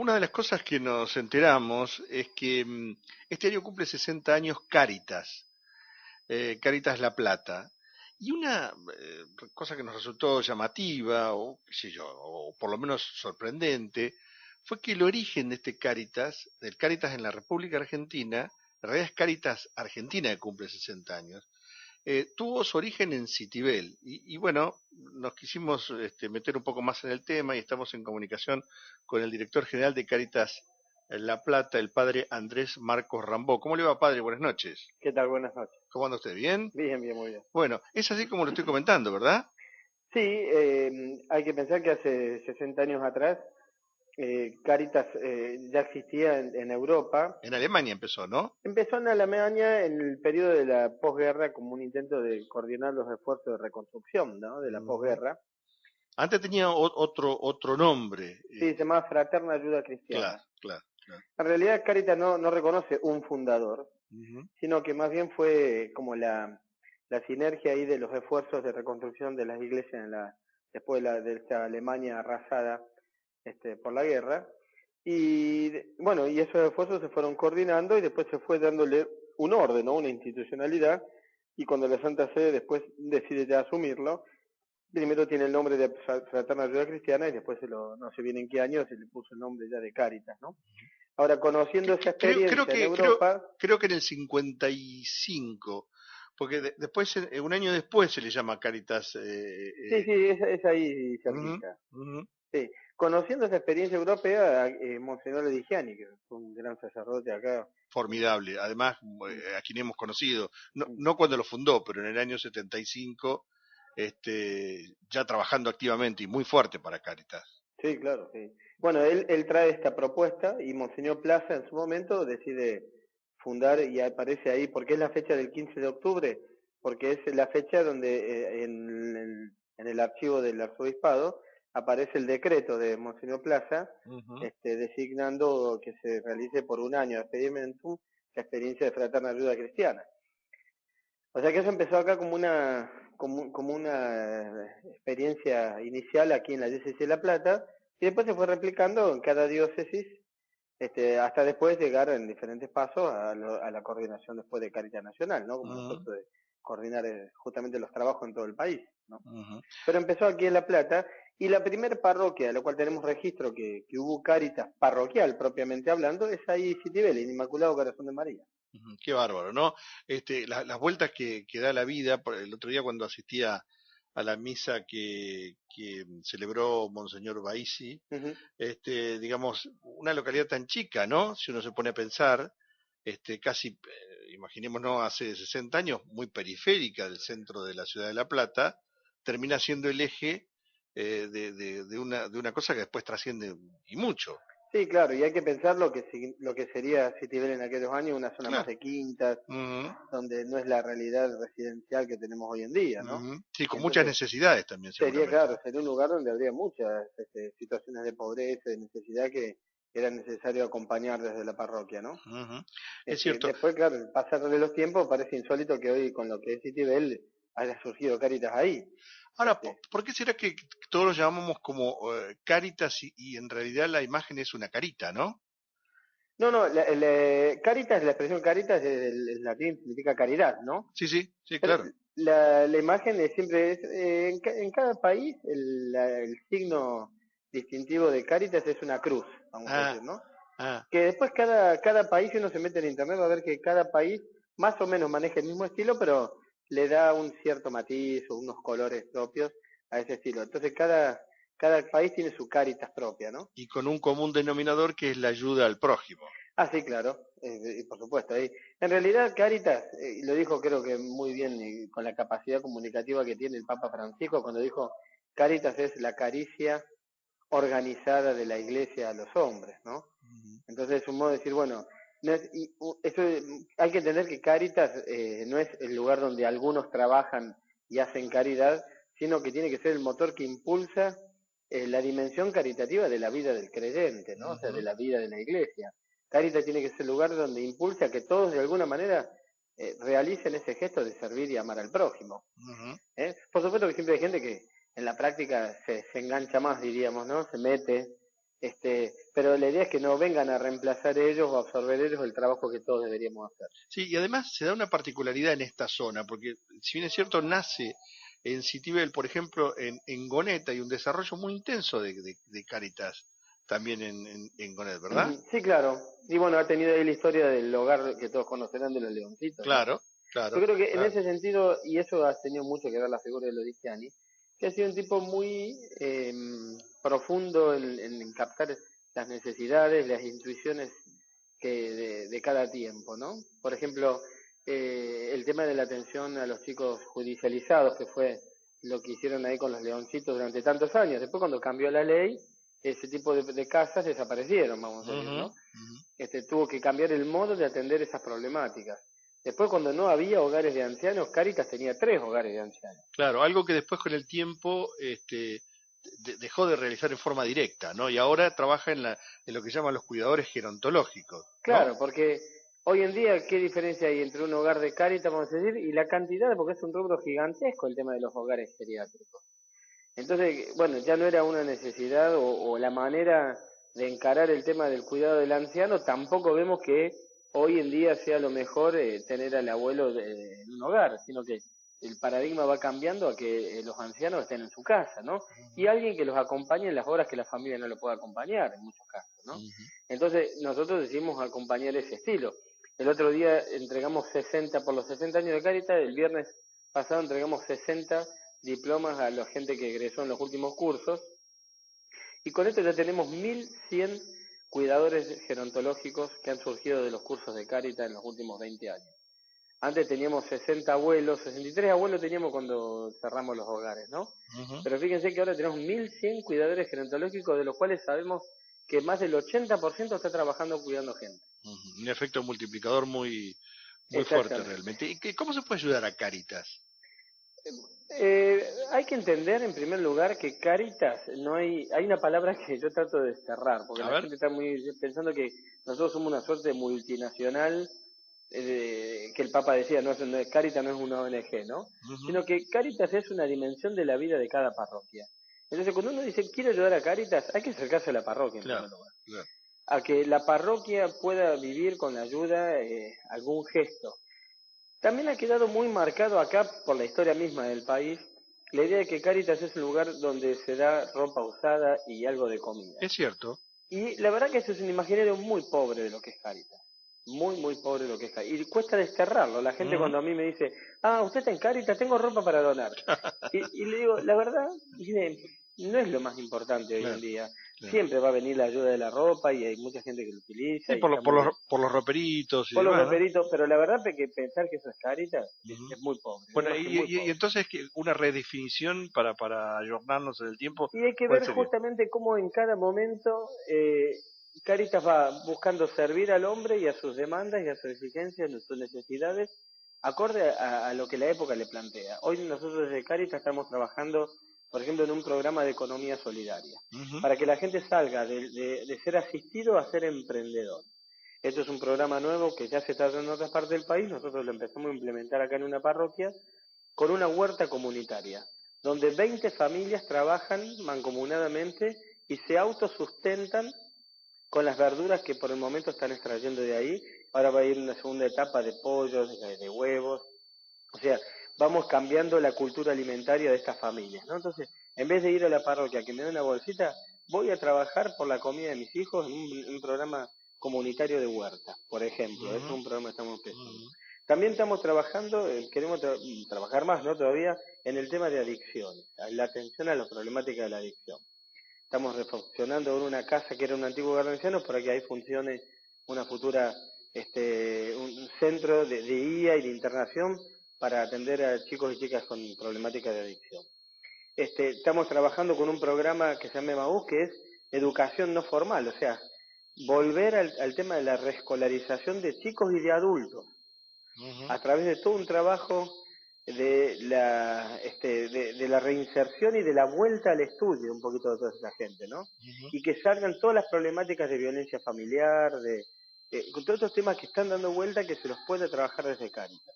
una de las cosas que nos enteramos es que este año cumple 60 años Cáritas, Cáritas La Plata. Y una cosa que nos resultó llamativa, o qué sé yo, o por lo menos sorprendente, fue que el origen de este Cáritas, del Cáritas en la República Argentina, en realidad es Cáritas Argentina que cumple 60 años, tuvo su origen en Citibel. Y bueno, nos quisimos meter un poco más en el tema y estamos en comunicación con el director general de Cáritas La Plata, el padre Andrés Marcos Rambó. ¿Cómo le va, padre? Buenas noches. ¿Qué tal? Buenas noches. ¿Cómo anda usted? ¿Bien? Bien, bien, muy bien. Bueno, es así como lo estoy comentando, ¿verdad? Sí, hay que pensar que hace 60 años atrás Cáritas ya existía en Europa. En Alemania empezó, ¿no? Empezó en Alemania en el periodo de la posguerra como un intento de coordinar los esfuerzos de reconstrucción, ¿no? De la Ujú. posguerra. Antes tenía otro nombre. Sí, se llamaba Fraterna Ayuda Claro, Cristiana. claro, claro. En realidad Cáritas no reconoce un fundador, Ujú, sino que más bien fue como la sinergia ahí de los esfuerzos de reconstrucción de las iglesias después de esta Alemania arrasada por la guerra. Y bueno, y esos esfuerzos se fueron coordinando y después se fue dándole un orden, ¿no? Una institucionalidad. Y cuando la Santa Sede después decide ya asumirlo, primero tiene el nombre de Fraterna Ayuda Cristiana y después no sé bien en qué año se le puso el nombre ya de Cáritas, ¿no? Ahora, conociendo esa experiencia en Europa, creo que en el 55, porque después, un año después se le llama Cáritas. sí, sí, es ahí Ujú, cerquita. ujú. Sí, conociendo esa experiencia europea, Monseñor Ledigiani, que fue un gran sacerdote acá. Formidable. Además, Mm, a quien hemos conocido, no, mm. no cuando lo fundó, pero en el año 75, ya trabajando activamente y muy fuerte para Cáritas. Sí, claro, sí. Bueno, él trae esta propuesta y Monseñor Plaza en su momento decide fundar y aparece ahí, porque es la fecha del 15 de octubre, porque es la fecha donde en el archivo del arzobispado aparece el decreto de Monseñor Plaza, Ujú. designando que se realice por un año experimentum la experiencia de fraterna ayuda cristiana. O sea que eso empezó acá como una experiencia inicial aquí en la diócesis de La Plata y después se fue replicando en cada diócesis hasta después llegar en diferentes pasos a la coordinación después de Caridad Nacional, ¿no? Como Ujú, esfuerzo de coordinar justamente los trabajos en todo el país, ¿no? ujú. Pero empezó aquí en La Plata y la primer parroquia, de la cual tenemos registro que hubo Cáritas parroquial propiamente hablando, es ahí Citibel, el Inmaculado Corazón de María. Ujú. Qué bárbaro, ¿no? Las vueltas que da la vida. El otro día cuando asistía a la misa que celebró Monseñor Baisi, Uh -huh. digamos, una localidad tan chica, ¿no? Si uno se pone a pensar, casi, imaginémonos, hace 60 años, muy periférica del centro de la ciudad de La Plata, termina siendo el eje de una cosa que después trasciende y mucho. Sí, claro, y hay que pensar lo que sería Citibel en aquellos años, una zona más Claro. de quintas, Ujú, donde no es la realidad residencial que tenemos hoy en día, ¿no? ujú. Sí, con muchas Entonces, necesidades también, sería, seguramente. claro, sería un lugar donde habría muchas situaciones de pobreza, de necesidad que era necesario acompañar desde la parroquia, ¿no? Ujú. Es cierto. Después, claro, el pasar de los tiempos parece insólito que hoy con lo que es Citibel haya surgido Caritas ahí. Ahora, Este, ¿por qué será que todos lo llamamos como Cáritas y en realidad la imagen es una carita, ¿no? no, no, Caritas, la expresión Caritas del latín significa caridad, ¿no? Sí, sí, sí, Pero claro. la imagen siempre es, en cada país el signo distintivo de Cáritas es una cruz, vamos a Ah, decir, ¿no? ah. Que después cada país, si uno se mete en internet, va a ver que cada país más o menos maneja el mismo estilo, pero le da un cierto matiz o unos colores propios a ese estilo. Entonces cada país tiene su Cáritas propia, ¿no? Y con un común denominador que es la ayuda al prójimo. Ah, sí, claro, por supuesto. En realidad, Cáritas, y lo dijo creo que muy bien y con la capacidad comunicativa que tiene el Papa Francisco cuando dijo, Cáritas es la caricia organizada de la Iglesia a los hombres, ¿no? Ujú. Entonces es un modo de decir, bueno, no es, eso hay que entender que Cáritas no es el lugar donde algunos trabajan y hacen caridad, sino que tiene que ser el motor que impulsa la dimensión caritativa de la vida del creyente, ¿no? O sea, de Ujú. la vida de la iglesia. Cáritas tiene que ser el lugar donde impulsa a que todos de alguna manera realicen ese gesto de servir y amar al prójimo. Ujú. Por supuesto que siempre hay gente que en la práctica se engancha más, diríamos, ¿no? Se mete Pero la idea es que no vengan a reemplazar ellos o a absorber ellos el trabajo que todos deberíamos hacer. Sí, y además se da una particularidad en esta zona, porque si bien es cierto, nace en Citibel, por ejemplo, en Goneta, hay un desarrollo muy intenso de Cáritas también en Gonet, ¿verdad? Sí, claro. Y bueno, ha tenido ahí la historia del hogar que todos conocerán de los leoncitos, ¿no? Claro, Yo claro, creo que en claro. ese sentido, y eso ha tenido mucho que ver la figura de Lodigiani, que ha sido un tipo muy profundo en captar las necesidades, las intuiciones de cada tiempo, ¿no? Por ejemplo, el tema de la atención a los chicos judicializados, que fue lo que hicieron ahí con los leoncitos durante tantos años. Después, cuando cambió la ley, ese tipo de casas desaparecieron, vamos a decir, Ujú, ¿no? ujú. Tuvo que cambiar el modo de atender esas problemáticas. Después, cuando no había hogares de ancianos, Cáritas tenía 3 hogares de ancianos. Claro, algo que después con el tiempo dejó de realizar en forma directa, ¿no? Y ahora trabaja en lo que llaman los cuidadores gerontológicos, ¿no? Claro, porque hoy en día, ¿qué diferencia hay entre un hogar de Cáritas, vamos a decir, y la cantidad? Porque es un rubro gigantesco el tema de los hogares geriátricos. Entonces, bueno, ya no era una necesidad o la manera de encarar el tema del cuidado del anciano, tampoco vemos que hoy en día sea lo mejor tener al abuelo en un hogar, sino que el paradigma va cambiando a que los ancianos estén en su casa, ¿no? Y alguien que los acompañe en las horas que la familia no lo puede acompañar, en muchos casos, ¿no? Ujú. Entonces, nosotros decidimos acompañar ese estilo. El otro día entregamos 60, por los 60 años de Cáritas, el viernes pasado entregamos 60 diplomas a la gente que egresó en los últimos cursos, y con esto ya tenemos 1.100 cuidadores gerontológicos que han surgido de los cursos de Cáritas en los últimos 20 años. Antes teníamos 60 abuelos, 63 abuelos teníamos cuando cerramos los hogares, ¿no? Ujú, Pero fíjense que ahora tenemos 1.100 cuidadores gerontológicos, de los cuales sabemos que más del 80% está trabajando cuidando gente. ujú. Un efecto multiplicador muy fuerte Exactamente. realmente. ¿Cómo se puede ayudar a Cáritas? Hay que entender en primer lugar que Caritas no hay una palabra que yo trato de desterrar, porque A la ver. gente está muy pensando que nosotros somos una suerte de multinacional, que el Papa decía, Caritas no es una ONG, ¿no? Ujú. Sino que Caritas es una dimensión de la vida de cada parroquia. Entonces, cuando uno dice quiero ayudar a Caritas, hay que acercarse a la parroquia en Claro, primer lugar, claro. a que la parroquia pueda vivir con la ayuda algún gesto. También ha quedado muy marcado acá, por la historia misma del país, la idea de que Cáritas es un lugar donde se da ropa usada y algo de comida. Es cierto. Y la verdad que eso es un imaginario muy pobre de lo que es Cáritas. Muy, muy pobre de lo que es Cáritas. Y cuesta desterrarlo. La gente Ujú. cuando a mí me dice, usted está en Cáritas, tengo ropa para donar. Y le digo, la verdad, mire, no es lo más importante hoy en Claro, día. claro. Siempre va a venir la ayuda de la ropa y hay mucha gente que lo utiliza Sí, y está muy bien. por los roperitos y Por los demás, ¿no? roperitos, pero la verdad es que pensar que eso es Cáritas Ujú. es muy pobre, una Bueno, imagen muy y pobre. entonces que una redefinición para ayornarnos en el tiempo, Y hay que ¿cuál ver sería? justamente cómo en cada momento Caritas va buscando servir al hombre y a sus demandas y a sus exigencias, a sus necesidades, acorde a lo que la época le plantea. Hoy nosotros desde Caritas estamos trabajando, por ejemplo, en un programa de economía solidaria, Ujú. para que la gente salga de ser asistido a ser emprendedor. Esto es un programa nuevo que ya se está dando en otras partes del país, nosotros lo empezamos a implementar acá en una parroquia, con una huerta comunitaria, donde 20 familias trabajan mancomunadamente y se autosustentan con las verduras que por el momento están extrayendo de ahí. Ahora va a ir una segunda etapa de pollos, de huevos. O sea, vamos cambiando la cultura alimentaria de estas familias, ¿no? Entonces, en vez de ir a la parroquia que me dé una bolsita, voy a trabajar por la comida de mis hijos en un programa comunitario de huerta, por ejemplo. Ese es Ujú, un programa que estamos empezando. ujú. También estamos trabajando, queremos trabajar más, ¿no? Todavía en el tema de adicciones, la atención a las problemáticas de la adicción. Estamos refaccionando en una casa que era un antiguo hogar de ancianos para que ahí funcione una futura, un centro de IA y de internación para atender a chicos y chicas con problemáticas de adicción. Estamos trabajando con un programa que se llama Emaús, que es educación no formal, o sea, volver al tema de la reescolarización de chicos y de adultos Ujú, a través de todo un trabajo de la reinserción y de la vuelta al estudio un poquito de toda esa gente, ¿no? ujú. Y que salgan todas las problemáticas de violencia familiar, con todos estos temas que están dando vuelta que se los puede trabajar desde Cáritas.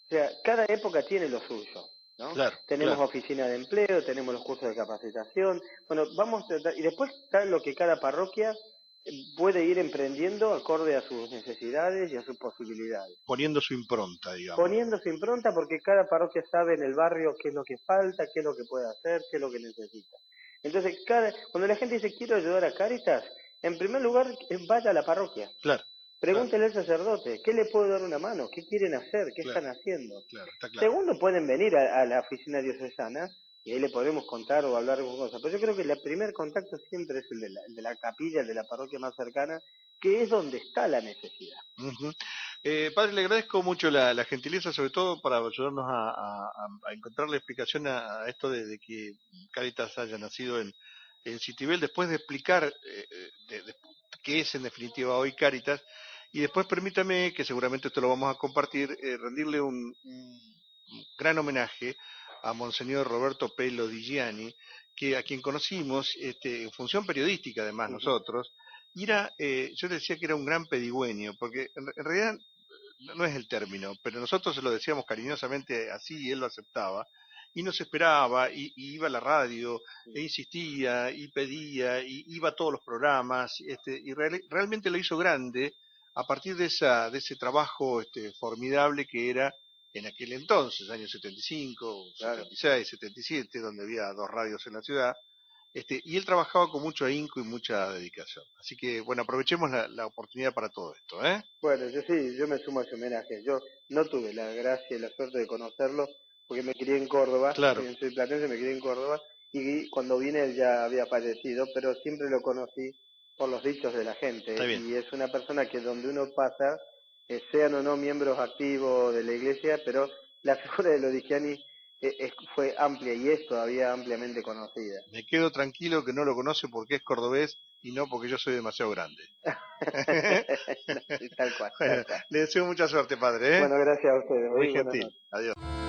O sea, cada época tiene lo suyo. ¿no? Claro, Tenemos claro. oficina de empleo, tenemos los cursos de capacitación, bueno, vamos a tratar, y después está lo que cada parroquia puede ir emprendiendo acorde a sus necesidades y a sus posibilidades. Poniendo su impronta, digamos. Poniendo su impronta porque cada parroquia sabe en el barrio qué es lo que falta, qué es lo que puede hacer, qué es lo que necesita. Entonces, cuando la gente dice quiero ayudar a Cáritas, en primer lugar vaya a la parroquia. Claro, claro, Pregúntele al sacerdote, ¿qué le puedo dar una mano? ¿Qué quieren hacer? ¿Qué claro, están haciendo? claro, está claro. Segundo, pueden venir a la oficina diocesana y ahí le podemos contar o hablar con cosas. Pero yo creo que el primer contacto siempre es el de la capilla, el de la parroquia más cercana, que es donde está la necesidad. Ujú. Padre, le agradezco mucho la gentileza, sobre todo para ayudarnos a encontrar la explicación a esto de que Cáritas haya nacido en Citibel, después de explicar qué es en definitiva hoy Cáritas, y después permítame, que seguramente esto lo vamos a compartir, rendirle un gran homenaje a Monseñor Roberto Pelo Digiani, a quien conocimos en función periodística, además Uh -huh. nosotros, y yo decía que era un gran pedigüeño, porque en realidad no es el término, pero nosotros se lo decíamos cariñosamente así y él lo aceptaba, y nos esperaba, y iba a la radio, e insistía, y pedía, y iba a todos los programas, y realmente lo hizo grande a partir de ese trabajo formidable que era en aquel entonces, años 75, Claro. 76, 77, donde había 2 radios en la ciudad, y él trabajaba con mucho ahínco y mucha dedicación. Así que, bueno, aprovechemos la oportunidad para todo esto, ¿eh? Bueno, yo me sumo a ese homenaje. Yo no tuve la gracia y la suerte de conocerlo porque me crié en Córdoba, Claro, soy platense, me crié en Córdoba y cuando vine él ya había fallecido, pero siempre lo conocí por los dichos de la está gente bien. y es una persona que donde uno pasa, sean o no miembros activos de la iglesia, pero la figura de Lodigiani fue amplia y es todavía ampliamente conocida. Me quedo tranquilo que no lo conoce porque es cordobés y no porque yo soy demasiado grande. Sí, tal cual, Bueno, tal cual. le deseo mucha suerte, padre, ¿eh? Bueno, gracias a ustedes. Muy Buenas gentil. noches. Adiós.